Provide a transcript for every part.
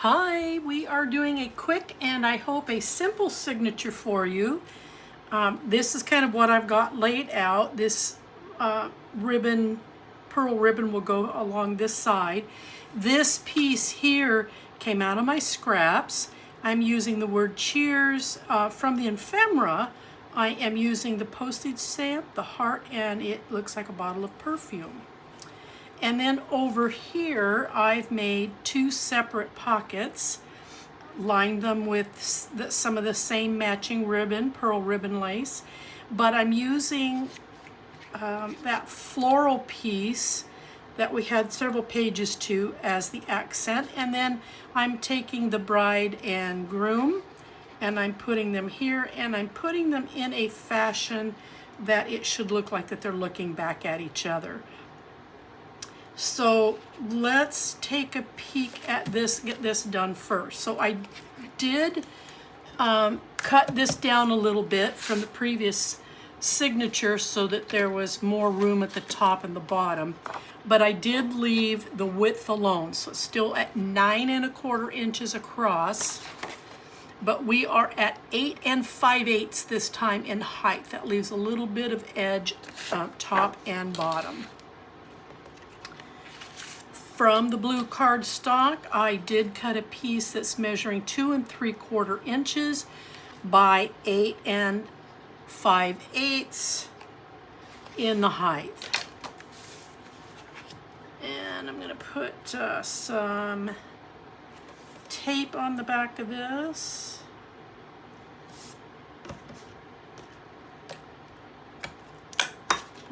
Hi, we are doing a quick and I hope a simple signature for you. This is kind of what I've got laid out. This ribbon, pearl ribbon will go along this side. This piece here came out of my scraps. I'm using the word cheers from the ephemera. I am using the postage stamp, the heart, and it looks like a bottle of perfume. And then over here, I've made two separate pockets, lined them with some of the same matching ribbon, pearl ribbon lace, but I'm using that floral piece that we had several pages to as the accent, and then I'm taking the bride and groom and I'm putting them here, and I'm putting them in a fashion that it should look like that they're looking back at each other. So let's take a peek at this, get this done first. So I did cut this down a little bit from the previous signature so that there was more room at the top and the bottom, but I did leave the width alone. So it's still at 9 1/4 inches across, but we are at 8 5/8 this time in height. That leaves a little bit of edge top and bottom. From the blue cardstock, I did cut a piece that's measuring 2 3/4 inches by 8 5/8 in the height. And I'm going to put some tape on the back of this.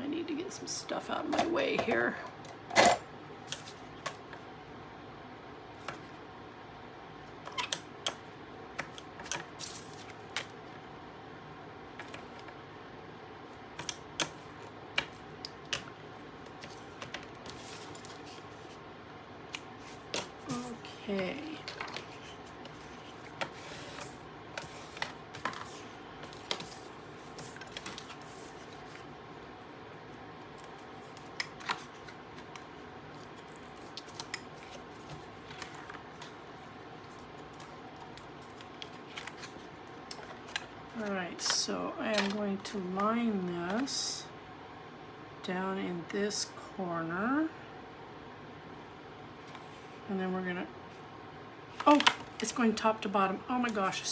I need to get some stuff out of my way here. Okay. All right, so I am going to line this down in this corner. And then we're gonna, oh, it's going top to bottom. Oh my gosh,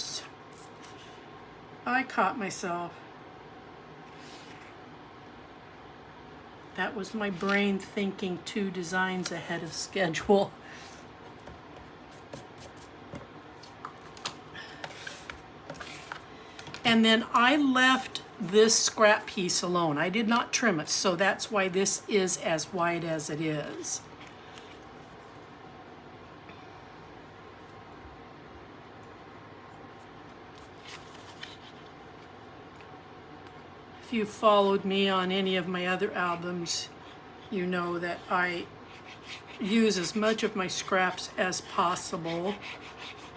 I caught myself. That was my brain thinking 2 designs ahead of schedule. And then I left this scrap piece alone. I did not trim it, so that's why this is as wide as it is. If you followed me on any of my other albums, you know that I use as much of my scraps as possible.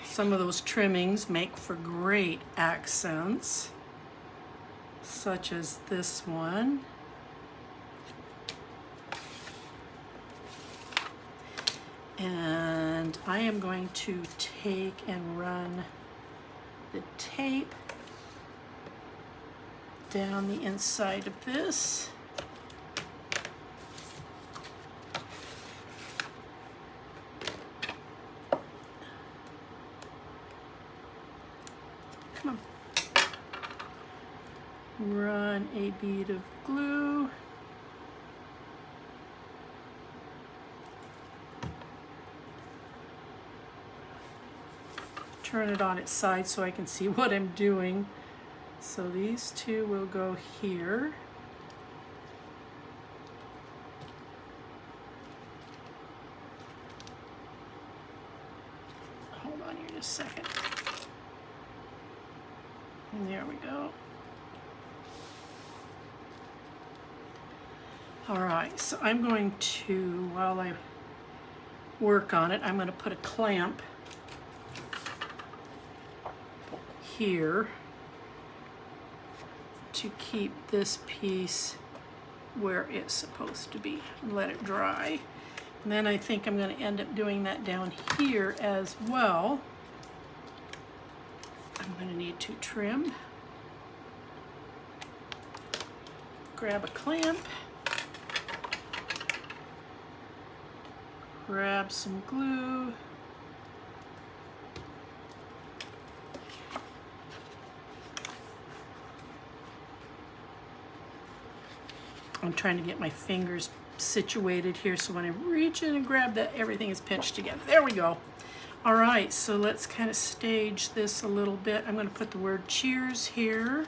Some of those trimmings make for great accents, such as this one. And I am going to take and run the tape down the inside of this. Come on. Run a bead of glue. Turn it on its side so I can see what I'm doing. So these two will go here. Hold on here just a second. And there we go. All right, so I'm going to, while I work on it, I'm going to put a clamp here to keep this piece where it's supposed to be and let it dry. And then I think I'm going to end up doing that down here as well. I'm going to need to trim. Grab a clamp. Grab some glue. I'm trying to get my fingers situated here so when I reach in and grab that, everything is pinched together. There we go. All right, so let's kind of stage this a little bit. I'm going to put the word cheers here.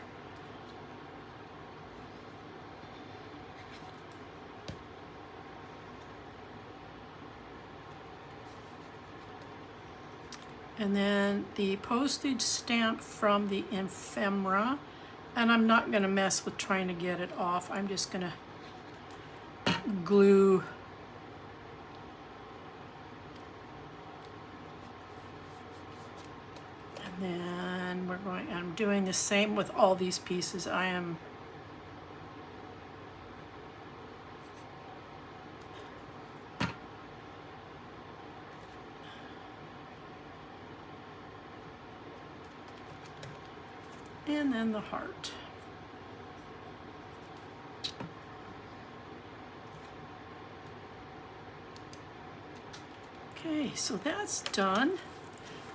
And then the postage stamp from the ephemera. And I'm not going to mess with trying to get it off. I'm just going to glue and then I'm doing the same with all these pieces. And then the heart. Okay, so that's done.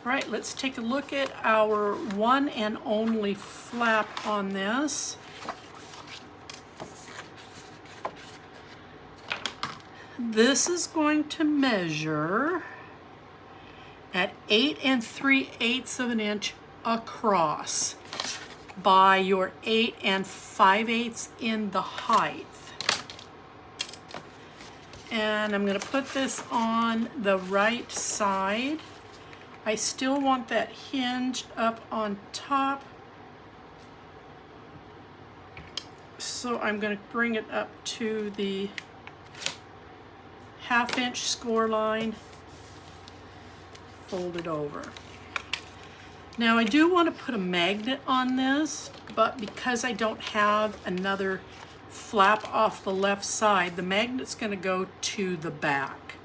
All right, let's take a look at our one and only flap on this. This is going to measure at 8 3/8 of an inch across by your 8 5/8 in the height. And I'm going to put this on the right side. I still want that hinge up on top. So I'm going to bring it up to the 1/2 inch score line, fold it over. Now I do want to put a magnet on this, but because I don't have another flap off the left side, the magnet's going to go to the back.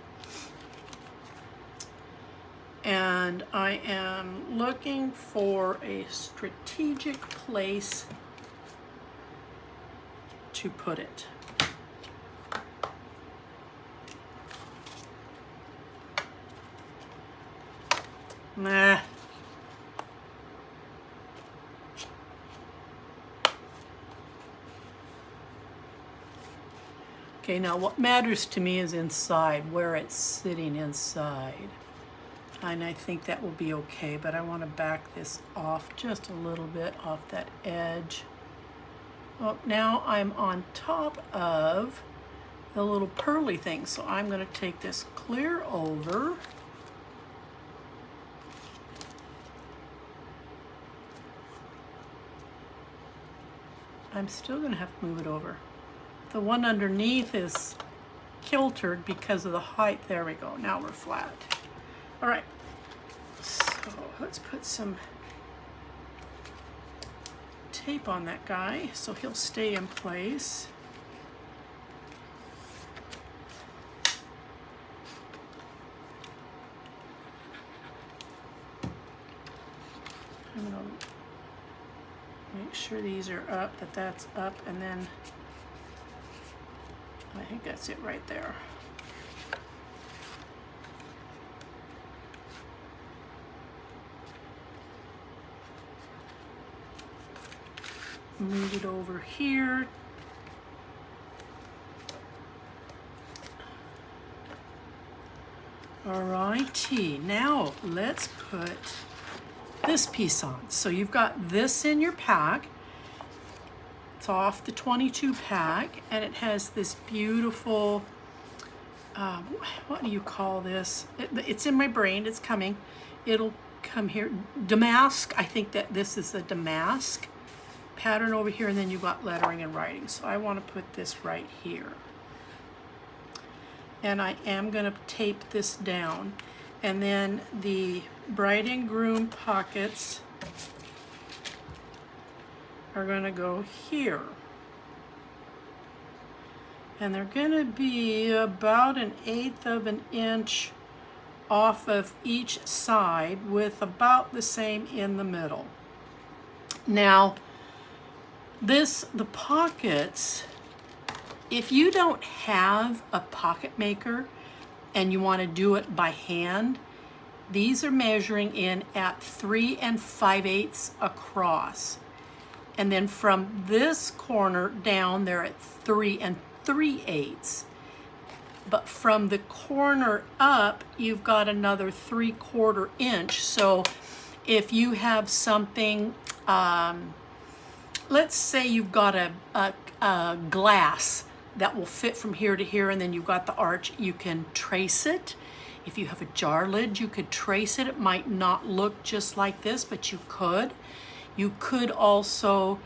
And I am looking for a strategic place to put it. Nah. Okay, now what matters to me is inside, where it's sitting inside. And I think that will be okay, but I want to back this off just a little bit off that edge. Well, now I'm on top of the little pearly thing, so I'm going to take this clear over. I'm still going to have to move it over. The one underneath is kiltered because of the height. There we go. Now we're flat. All right. So let's put some tape on that guy so he'll stay in place. I'm going to make sure these are up, that's up, and then I think that's it right there. Move it over here. Alrighty, now let's put this piece on. So you've got this in your pack. It's off the 22 pack, and it has this beautiful, what do you call this? It's in my brain, it's coming. It'll come here. Damask, I think that this is the damask pattern over here, and then you've got lettering and writing. So I want to put this right here. And I am going to tape this down. And then the bride and groom pockets are going to go here. And they're going to be about 1/8 of an inch off of each side with about the same in the middle. Now, the pockets, if you don't have a pocket maker and you want to do it by hand, these are measuring in at 3 5/8 across. And then from this corner down, they're at 3 3/8. But from the corner up, you've got another 3/4 inch. So if you have something, let's say you've got a glass that will fit from here to here, and then you've got the arch, you can trace it. If you have a jar lid, you could trace it. It might not look just like this, but you could. You could also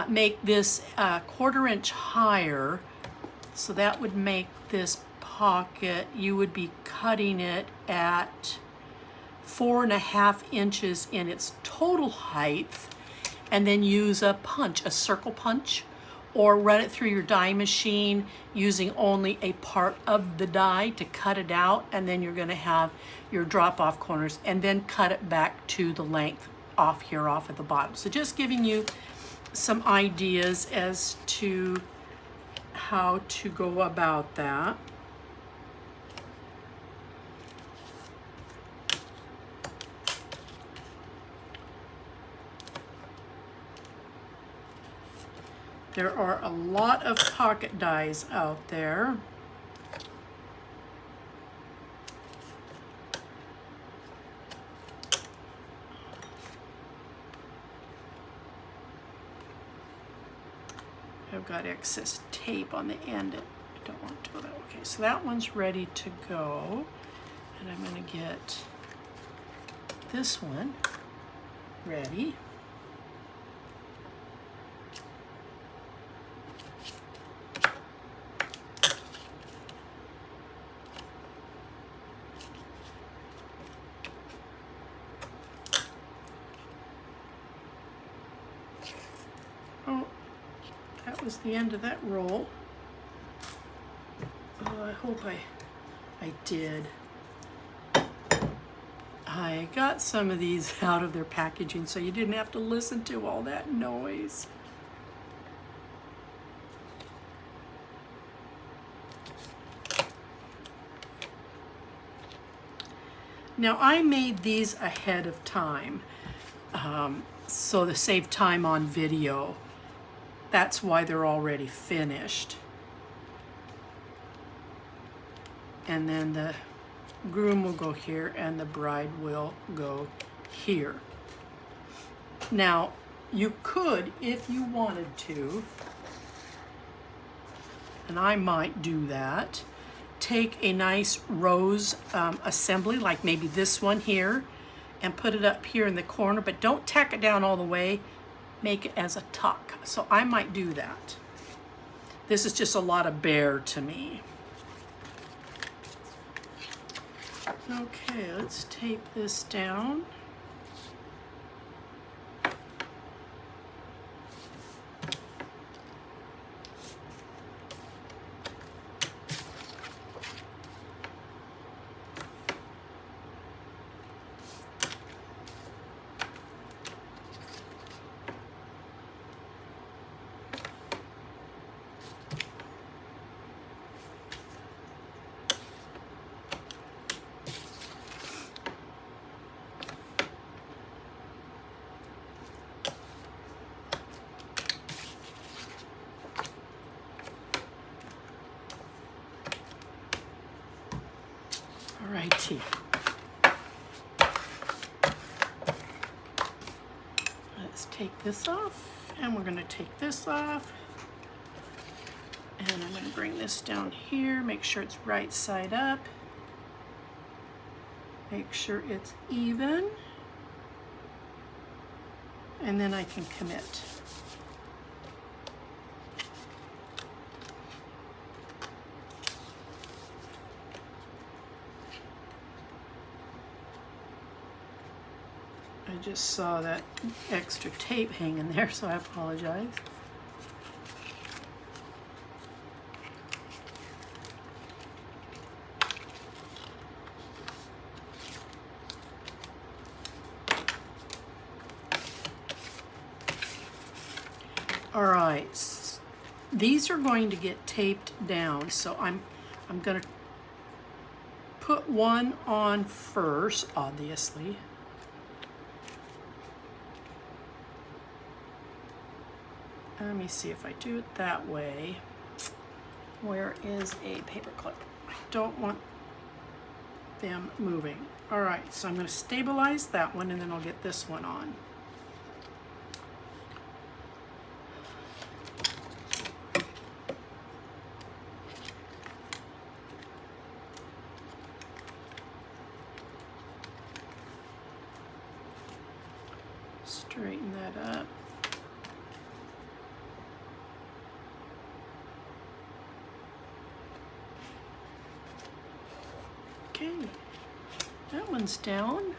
make this 1/4 inch higher. So that would make this pocket, you would be cutting it at 4 1/2 inches in its total height, and then use a punch, a circle punch, or run it through your die machine using only a part of the die to cut it out, and then you're going to have your drop-off corners, and then cut it back to the length off here off at the bottom. So just giving you some ideas as to how to go about that. There are a lot of pocket dies out there. I've got excess tape on the end. I don't want to go that way. Okay, so that one's ready to go. And I'm going to get this one ready. Oh, that was the end of that roll. Oh, I hope I did. I got some of these out of their packaging so you didn't have to listen to all that noise. Now I made these ahead of time, so to save time on video. That's why they're already finished. And then the groom will go here and the bride will go here. Now, you could, if you wanted to, and I might do that, take a nice rose assembly, like maybe this one here, and put it up here in the corner, but don't tack it down all the way. Make it as a tuck. So I might do that. This is just a lot of bear to me. Okay, let's tape this down. Alrighty. Let's take this off, and we're going to take this off. And I'm going to bring this down here, make sure it's right side up. Make sure it's even. And then I can commit. I just saw that extra tape hanging there, so I apologize. All right, these are going to get taped down, so I'm going to put one on first, obviously. Let me see if I do it that way. Where is a paper clip? I don't want them moving. All right, so I'm going to stabilize that one and then I'll get this one on. Straighten that up. Okay, that one's down.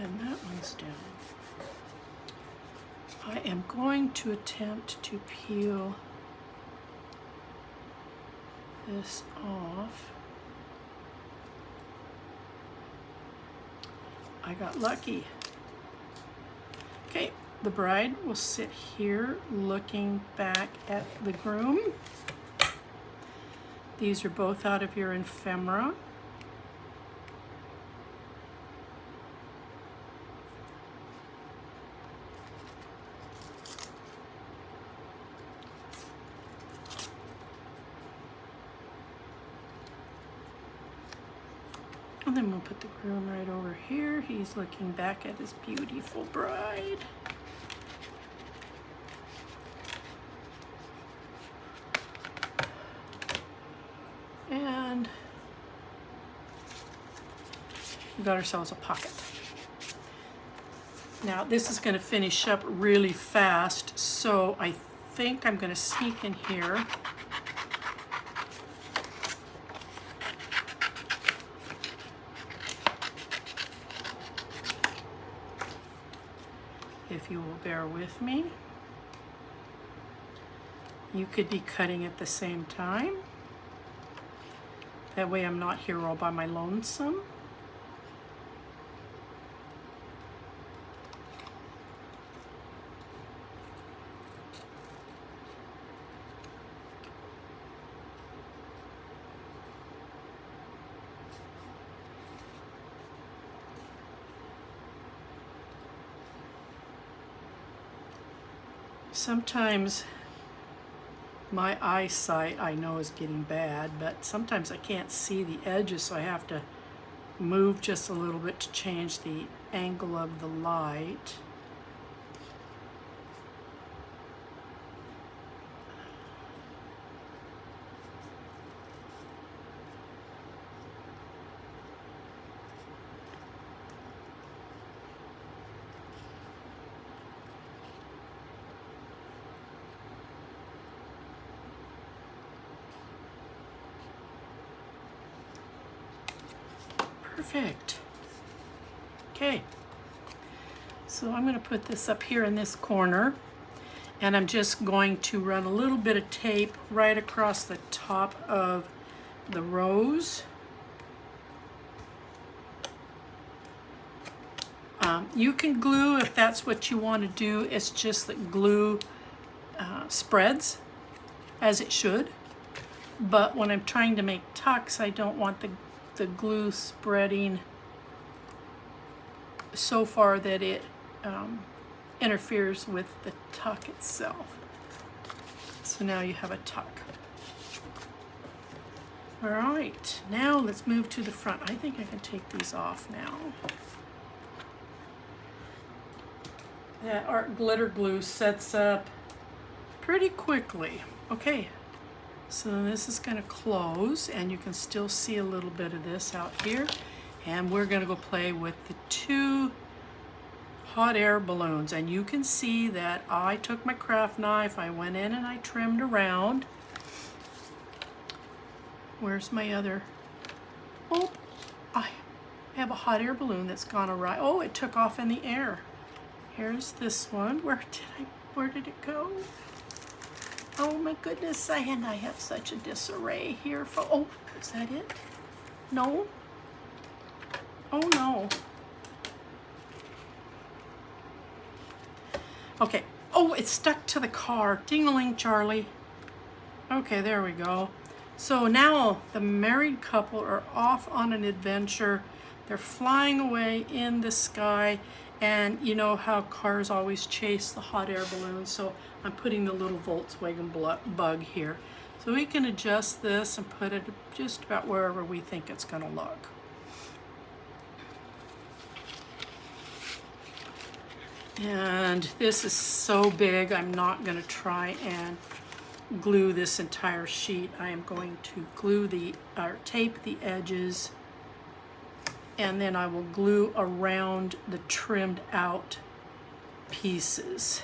And that one's down. I am going to attempt to peel this off. I got lucky. Okay, the bride will sit here looking back at the groom. These are both out of your ephemera. And then we'll put the groom right over here. He's looking back at his beautiful bride. And we got ourselves a pocket. Now this is going to finish up really fast, so I think I'm going to sneak in here. If you will bear with me. You could be cutting at the same time. That way I'm not here all by my lonesome. Sometimes my eyesight, I know, is getting bad, but sometimes I can't see the edges, so I have to move just a little bit to change the angle of the light. Perfect. Okay, so I'm going to put this up here in this corner, and I'm just going to run a little bit of tape right across the top of the rose. You can glue if that's what you want to do. It's just that glue spreads as it should, but when I'm trying to make tucks, I don't want the glue spreading so far that it interferes with the tuck itself. So now you have a tuck. All right, now let's move to the front. I think I can take these off now. That art glitter glue sets up pretty quickly. Okay. So then this is going to close, and you can still see a little bit of this out here. And we're going to go play with the two hot air balloons. And you can see that I took my craft knife, I went in and I trimmed around. Where's my other Oh, I have a hot air balloon that's gone awry. Oh, it took off in the air. Here's this one. Where did it go? Oh my goodness, I have such a disarray here. Oh, is that it? No? Oh no. Okay. Oh, it's stuck to the car. Ding-a-ling, Charlie. Okay, there we go. So now the married couple are off on an adventure. They're flying away in the sky, and you know how cars always chase the hot air balloon, so I'm putting the little Volkswagen bug here. So we can adjust this and put it just about wherever we think it's going to look. And this is so big, I'm not going to try and glue this entire sheet. I am going to tape the edges, and then I will glue around the trimmed out pieces.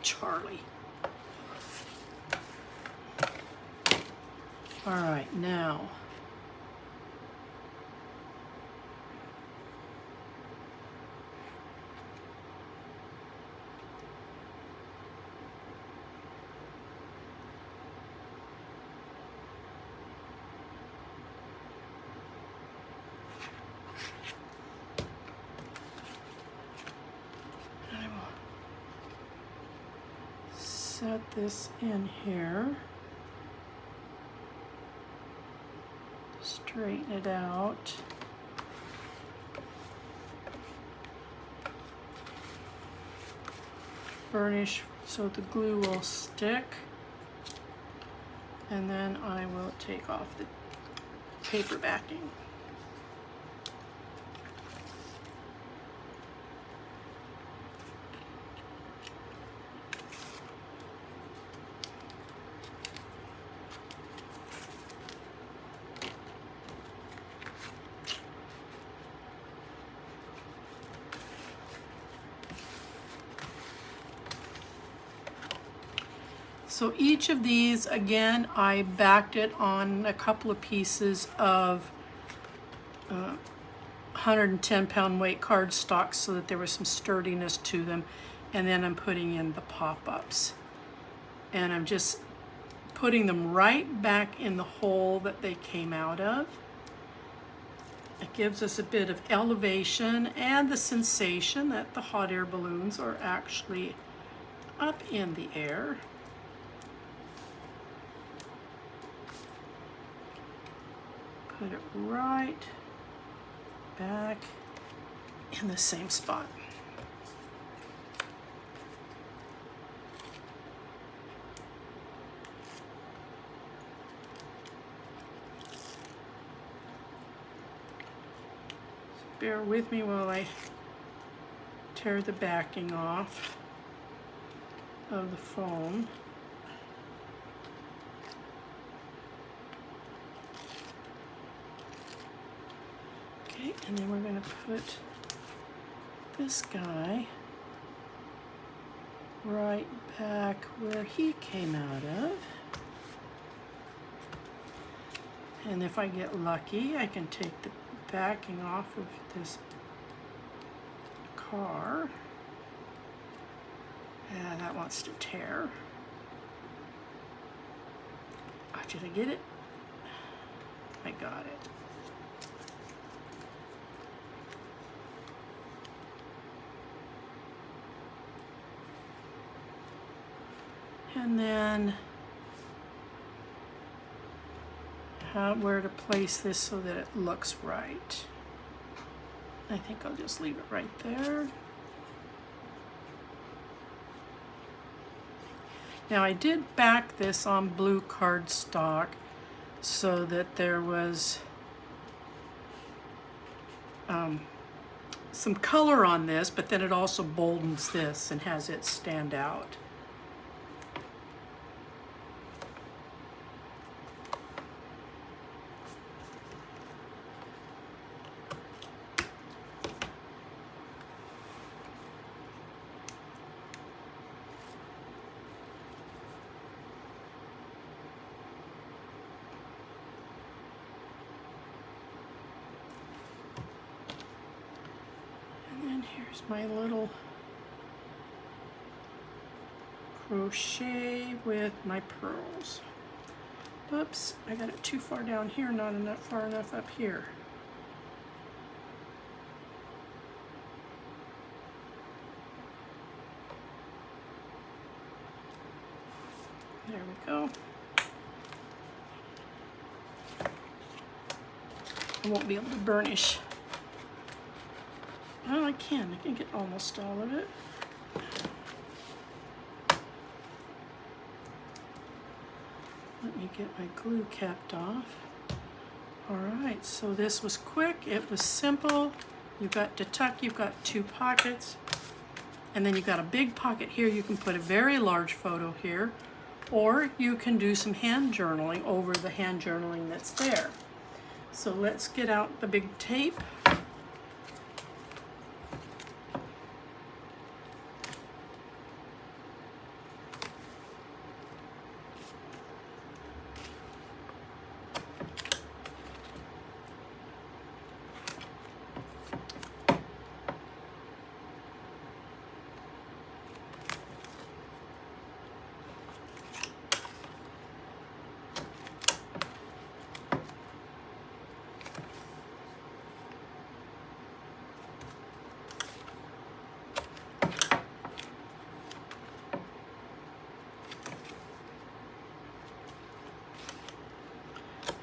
Charlie. All right, now set this in here, straighten it out, burnish so the glue will stick, and then I will take off the paper backing. So each of these, again, I backed it on a couple of pieces of 110-pound weight cardstock so that there was some sturdiness to them. And then I'm putting in the pop-ups. And I'm just putting them right back in the hole that they came out of. It gives us a bit of elevation and the sensation that the hot air balloons are actually up in the air. Put it right back in the same spot. So bear with me while I tear the backing off of the foam. And then we're going to put this guy right back where he came out of. And if I get lucky, I can take the backing off of this car. Yeah, that wants to tear. Oh, did I get it? I got it. And then where to place this so that it looks right. I think I'll just leave it right there. Now I did back this on blue cardstock so that there was some color on this, but then it also boldens this and has it stand out. Here's my little crochet with my pearls. Oops, I got it too far down here, not enough far enough up here. There we go. I won't be able to burnish. Oh, I can get almost all of it. Let me get my glue capped off. All right, so this was quick, it was simple. You've got to tuck, you've got 2 pockets, and then you've got a big pocket here. You can put a very large photo here, or you can do some hand journaling over the hand journaling that's there. So let's get out the big tape.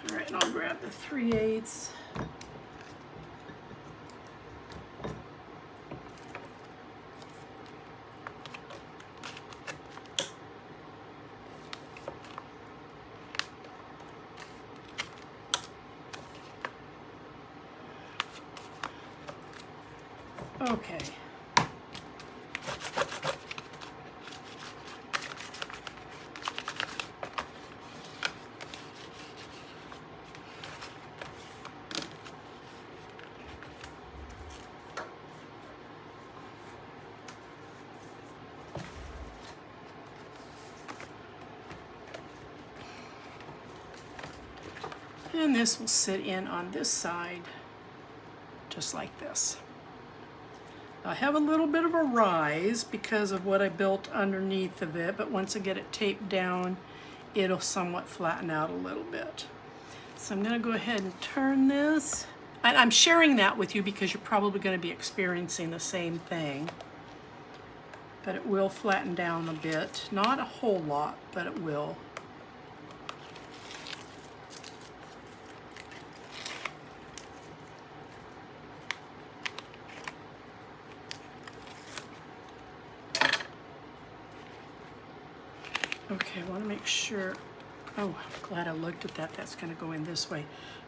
All right, and I'll grab the 3/8. Okay. And this will sit in on this side, just like this. I have a little bit of a rise because of what I built underneath of it, but once I get it taped down, it'll somewhat flatten out a little bit. So I'm going to go ahead and turn this. I'm sharing that with you because you're probably going to be experiencing the same thing. But it will flatten down a bit. Not a whole lot, but it will. Okay, I want to make sure. Oh, I'm glad I looked at that. That's going to go in this way.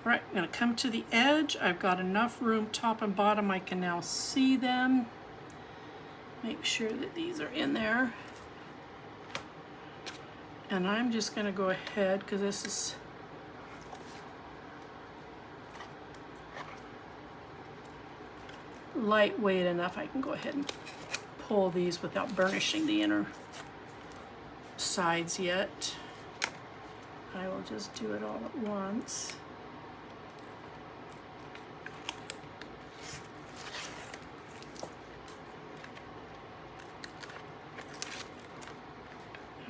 All right, I'm going to come to the edge. I've got enough room top and bottom. I can now see them. Make sure that these are in there. And I'm just going to go ahead because this is lightweight enough. I can go ahead and pull these without burnishing the inner sides yet. I will just do it all at once.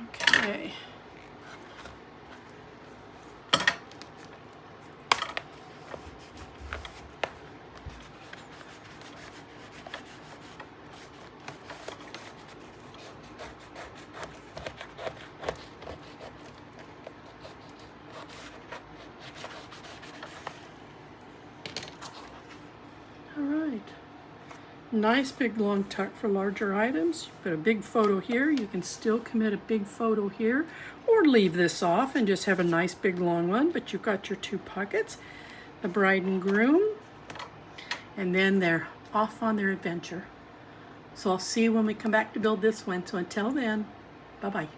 Okay. Nice big long tuck for larger items. Put a big photo here. You can still commit a big photo here or leave this off and just have a nice big long one, but you've got your 2 pockets, the bride and groom. and then they're off on their adventure. So I'll see you when we come back to build this one. So until then, bye-bye.